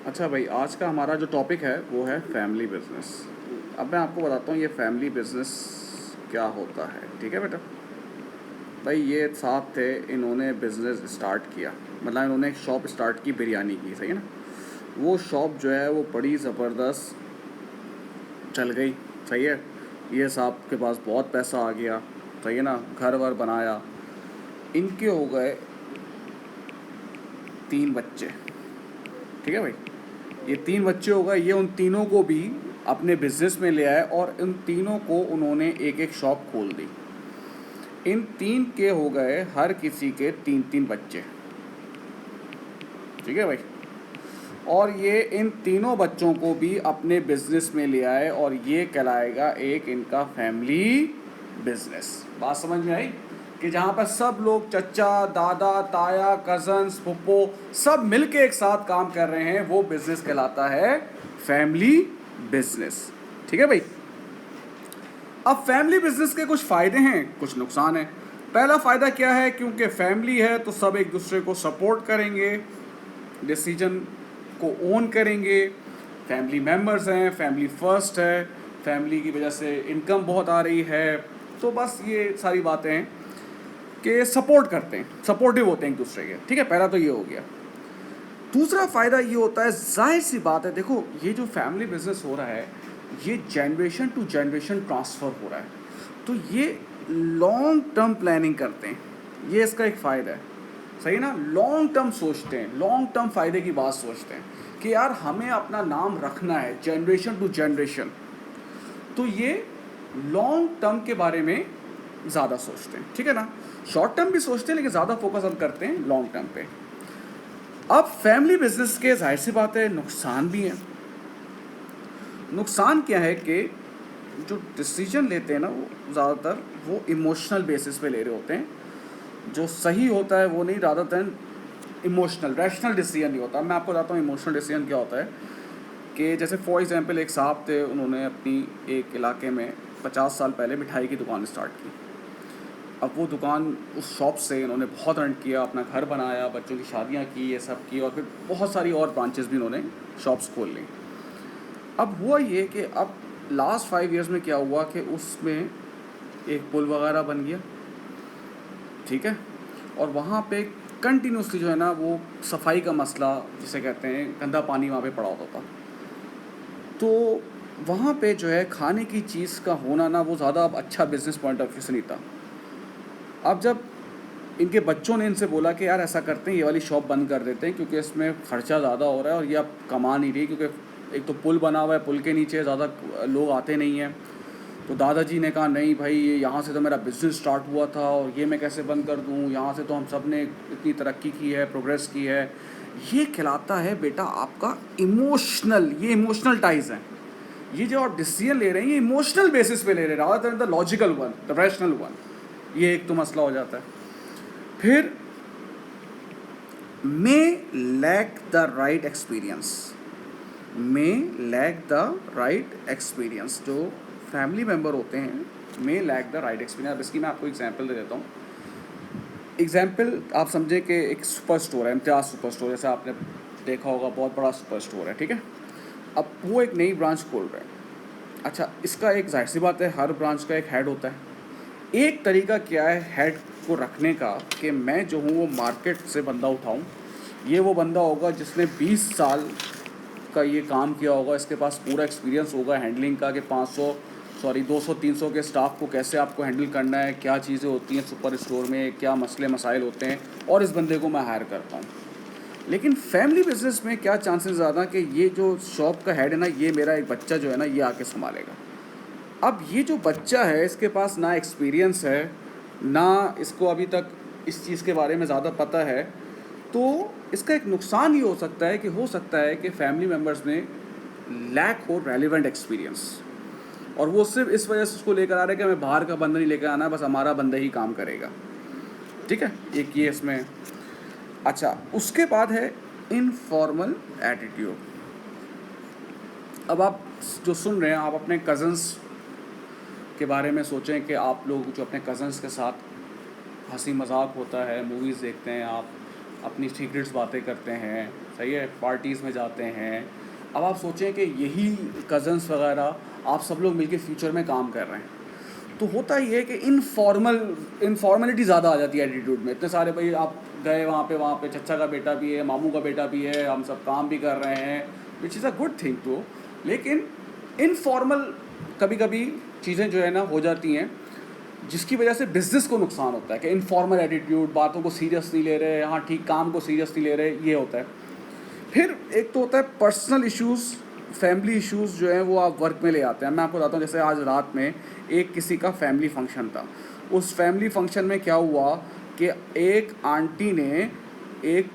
अच्छा भाई, आज का हमारा जो टॉपिक है वो है फैमिली बिजनेस। अब मैं आपको बताता हूँ ये फैमिली बिजनेस क्या होता है। ठीक है बेटा। भाई ये साहब थे, इन्होंने बिज़नेस स्टार्ट किया, मतलब इन्होंने एक शॉप स्टार्ट की बिरयानी की, सही है ना। वो शॉप जो है वो बड़ी ज़बरदस्त चल गई, सही है। ये साहब के पास बहुत पैसा आ गया, सही है ना। घर वर बनाया, इनके हो गए 3 बच्चे। ठीक है भाई, ये 3 बच्चे हो गए। ये उन तीनों को भी अपने बिजनेस में ले आए और इन तीनों को उन्होंने एक एक शॉप खोल दी। इन 3 के हो गए हर किसी के 3 3 बच्चे। ठीक है भाई। और ये इन तीनों बच्चों को भी अपने बिजनेस में ले आए और ये कहलाएगा एक इनका फैमिली बिजनेस। बात समझ में आई कि जहाँ पर सब लोग चचा दादा ताया कजन्स फुप्पो सब मिलके एक साथ काम कर रहे हैं, वो बिजनेस कहलाता है फैमिली बिजनेस। ठीक है भाई। अब फैमिली बिजनेस के कुछ फ़ायदे हैं, कुछ नुकसान हैं। पहला फ़ायदा क्या है, क्योंकि फैमिली है तो सब एक दूसरे को सपोर्ट करेंगे, डिसीजन को ओन करेंगे। फैमिली मेम्बर्स हैं, फैमिली फर्स्ट है, फैमिली की वजह से इनकम बहुत आ रही है। तो बस ये सारी बातें हैं कि सपोर्ट करते हैं, सपोर्टिव होते हैं एक दूसरे के। ठीक है, पहला तो ये हो गया। दूसरा फ़ायदा ये होता है, जाहिर सी बात है, देखो ये जो फैमिली बिजनेस हो रहा है ये जनरेशन टू जनरेशन ट्रांसफ़र हो रहा है, तो ये लॉन्ग टर्म प्लानिंग करते हैं, ये इसका एक फ़ायदा है। सही ना, लॉन्ग टर्म सोचते हैं, लॉन्ग टर्म फ़ायदे की बात सोचते हैं कि यार हमें अपना नाम रखना है जनरेशन टू जनरेशन, तो ये लॉन्ग टर्म के बारे में ज़्यादा सोचते हैं। ठीक है ना, शॉर्ट टर्म भी सोचते हैं लेकिन ज़्यादा फोकस हम करते हैं लॉन्ग टर्म पे। अब फैमिली बिजनेस के जाहिर सी बात है नुकसान भी हैं। नुकसान क्या है कि जो डिसीजन लेते हैं ना वो ज़्यादातर वो इमोशनल बेसिस पे ले रहे होते हैं। जो सही होता है वो नहीं, ज़्यादा देन इमोशनल, रैशनल डिसीजन नहीं होता। मैं आपको बताता हूँ इमोशनल डिसीजन क्या होता है कि जैसे फॉर एग्जांपल एक साहब थे, उन्होंने अपनी एक इलाके में 50 साल पहले मिठाई की दुकान स्टार्ट की। अब वो दुकान, उस शॉप से इन्होंने बहुत अर्न किया, अपना घर बनाया, बच्चों की शादियाँ की, ये सब की, और फिर बहुत सारी और ब्रांचेस भी इन्होंने शॉप्स खोल ली। अब हुआ ये कि अब लास्ट 5 ईयर्स में क्या हुआ कि उसमें एक पुल वगैरह बन गया। ठीक है, और वहाँ पे कंटिन्यूसली जो है ना वो सफाई का मसला जिसे कहते हैं, गंदा पानी वहाँ पे पड़ा होता था। तो वहाँ पे जो है खाने की चीज़ का होना ना वो ज़्यादा अब अच्छा बिजनेस पॉइंट ऑफ व्यू से नहीं था। अब जब इनके बच्चों ने इनसे बोला कि यार ऐसा करते हैं, ये वाली शॉप बंद कर देते हैं क्योंकि इसमें ख़र्चा ज़्यादा हो रहा है और ये अब कमा नहीं रही, क्योंकि एक तो पुल बना हुआ है, पुल के नीचे ज़्यादा लोग आते नहीं हैं। तो दादाजी ने कहा नहीं भाई, ये यहाँ से तो मेरा बिज़नेस स्टार्ट हुआ था और ये मैं कैसे बंद कर दूँ, यहाँ से तो हम सब ने इतनी तरक्की की है, प्रोग्रेस की है। ये खिलाता है बेटा आपका इमोशनल, ये इमोशनल टाइज हैं। ये जो आप डिसीजन ले रहे हैं ये इमोशनल बेसिस पे ले रहे हैं rather than the logical one, the rational one. ये एक तो मसला हो जाता है। फिर may lack the right experience, may lack the right experience. जो फैमिली मेम्बर होते हैं may lack the right experience. अब इसकी मैं आपको एग्जांपल दे देता हूँ। एग्जांपल आप समझे कि एक सुपर स्टोर है, इम्तियाज़ सुपर स्टोर, जैसे आपने देखा होगा, बहुत बड़ा सुपर स्टोर है। ठीक है, अब वो एक नई ब्रांच खोल रहा है। अच्छा, इसका एक जाहिर सी बात है हर ब्रांच का एक हेड होता है। एक तरीका क्या है हेड को रखने का कि मैं जो हूँ वो मार्केट से बंदा उठाऊँ। ये वो बंदा होगा जिसने 20 साल का ये काम किया होगा, इसके पास पूरा एक्सपीरियंस होगा हैंडलिंग का कि 200-300 के स्टाफ को कैसे आपको हैंडल करना है, क्या चीज़ें होती हैं सुपर स्टोर में, क्या मसले मसाइल होते हैं, और इस बंदे को मैं हायर करता हूँ। लेकिन फैमिली बिजनेस में क्या चांसेस ज़्यादा कि ये जो शॉप का हेड है ना, ये मेरा एक बच्चा जो है ना ये आके संभालेगा। अब ये जो बच्चा है इसके पास ना एक्सपीरियंस है, ना इसको अभी तक इस चीज़ के बारे में ज़्यादा पता है। तो इसका एक नुकसान ये हो सकता है कि फैमिली मेम्बर्स में लैक हो रेलिवेंट एक्सपीरियंस, और वो सिर्फ इस वजह से उसको लेकर आ रहे हैं कि हमें बाहर का बंदा नहीं लेकर आना, बस हमारा बंदा ही काम करेगा। ठीक है, एक ये इसमें। अच्छा, उसके बाद है इनफॉर्मल एटीट्यूड। अब आप जो सुन रहे हैं, आप अपने कज़न्स के बारे में सोचें कि आप लोग जो अपने कज़न्स के साथ हंसी मजाक होता है, मूवीज़ देखते हैं, आप अपनी सीक्रेट्स बातें करते हैं, सही है, पार्टीज़ में जाते हैं। अब आप सोचें कि यही कज़न्स वगैरह आप सब लोग मिलके फ्यूचर में काम कर रहे हैं, तो होता ये है कि इनफॉर्मेलिटी ज़्यादा आ जाती है एटीट्यूड में। इतने सारे भाई आप गए वहाँ पे चचा का बेटा भी है, मामू का बेटा भी है, हम सब काम भी कर रहे हैं, which is a good thing too. लेकिन इनफॉर्मल कभी कभी चीज़ें जो है ना हो जाती हैं, जिसकी वजह से बिज़नेस को नुकसान होता है कि इनफॉर्मल एटीट्यूड, बातों को सीरियस नहीं ले रहे, हाँ ठीक, काम को सीरियस नहीं ले रहे, ये होता है। फिर एक तो होता है पर्सनल इश्यूज़, फैमिली इश्यूज़ जो हैं वो आप वर्क में ले आते हैं। मैं आपको बताता हूँ, जैसे आज रात में एक किसी का फैमिली फंक्शन था। उस फैमिली फंक्शन में क्या हुआ कि एक आंटी ने एक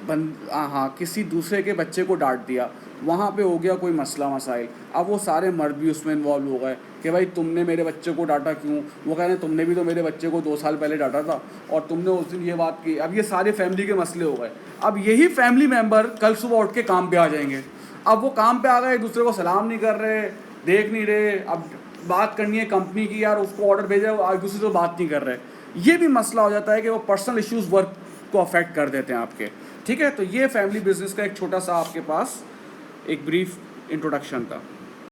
हाँ किसी दूसरे के बच्चे को डांट दिया। वहाँ पे हो गया कोई मसला मसाइल। अब वो सारे मर्द भी उसमें इन्वॉल्व हो गए कि भाई तुमने मेरे बच्चे को डांटा क्यों। वो कह रहे हैं तुमने भी तो मेरे बच्चे को 2 साल पहले डांटा था और तुमने उस दिन ये बात की। अब ये सारे फैमिली के मसले हो गए। अब यही फैमिली मेम्बर कल सुबह उठ के काम पे आ जाएंगे। अब वो काम पे आ गए, दूसरे को सलाम नहीं कर रहे, देख नहीं रहे। अब बात करनी है कंपनी की, यार उसको ऑर्डर भेजा, एक दूसरे से बात नहीं कर रहे। ये भी मसला हो जाता है कि वो पर्सनल इश्यूज़ वर्क को अफेक्ट कर देते हैं आपके। ठीक है, तो ये फैमिली बिजनेस का एक छोटा सा आपके पास एक ब्रीफ इंट्रोडक्शन था।